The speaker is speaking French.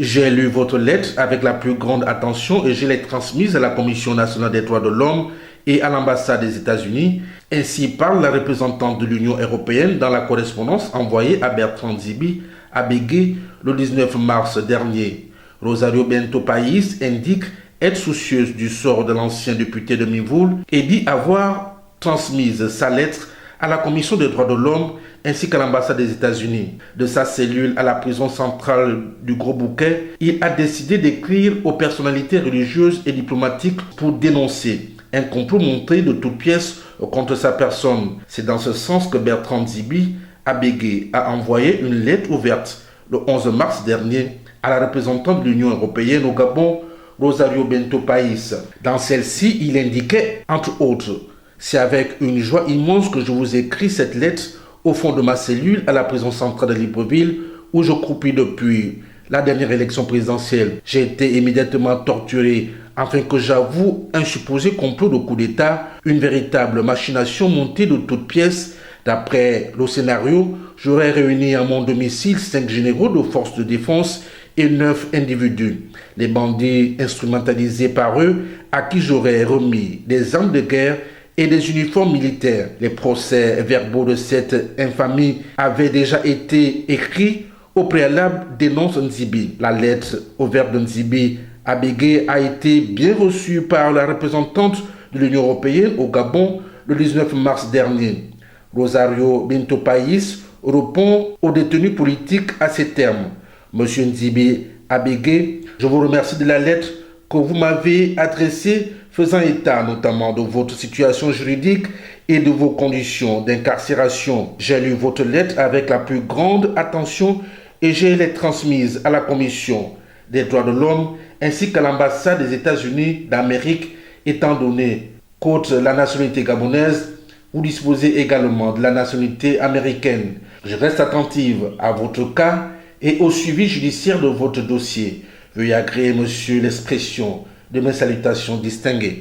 J'ai lu votre lettre avec la plus grande attention et je l'ai transmise à la Commission nationale des droits de l'homme et à l'ambassade des États-Unis. Ainsi parle la représentante de l'Union européenne dans la correspondance envoyée à Bertrand Nzibi à Bégué le 19 mars dernier. Rosario Bento País indique être soucieuse du sort de l'ancien député de Mivoul et dit avoir transmise sa lettre à la Commission des droits de l'homme ainsi qu'à l'ambassade des États-Unis. De sa cellule à la prison centrale du Gros Bouquet, il a décidé d'écrire aux personnalités religieuses et diplomatiques pour dénoncer un complot monté de toutes pièces contre sa personne. C'est dans ce sens que Bertrand Nzibi à Bégué a envoyé une lettre ouverte le 11 mars dernier à la représentante de l'Union européenne au Gabon, Rosario Bento País. Dans celle-ci, il indiquait, entre autres, « C'est avec une joie immense que je vous écris cette lettre au fond de ma cellule à la prison centrale de Libreville où je croupis depuis la dernière élection présidentielle. J'ai été immédiatement torturé afin que j'avoue un supposé complot de coup d'État, une véritable machination montée de toutes pièces. D'après le scénario, j'aurais réuni à mon domicile 5 généraux de forces de défense et 9 individus. Les bandits instrumentalisés par eux à qui j'aurais remis des armes de guerre et des uniformes militaires. Les procès verbaux de cette infamie avaient déjà été écrits au préalable, dénonce Nzibi. La lettre ouverte de Nzibi à Bégué a été bien reçue par la représentante de l'Union européenne au Gabon le 19 mars dernier. Rosario Bento País répond aux détenus politiques à ces termes. Monsieur Nzibi à Bégué, je vous remercie de la lettre que vous m'avez adressée faisant état notamment de votre situation juridique et de vos conditions d'incarcération. J'ai lu votre lettre avec la plus grande attention et je l'ai transmise à la Commission des droits de l'homme ainsi qu'à l'ambassade des États-Unis d'Amérique, étant donné qu'outre la nationalité gabonaise, vous disposez également de la nationalité américaine. Je reste attentive à votre cas et au suivi judiciaire de votre dossier. Veuillez agréer, monsieur, l'expression de mes salutations distinguées.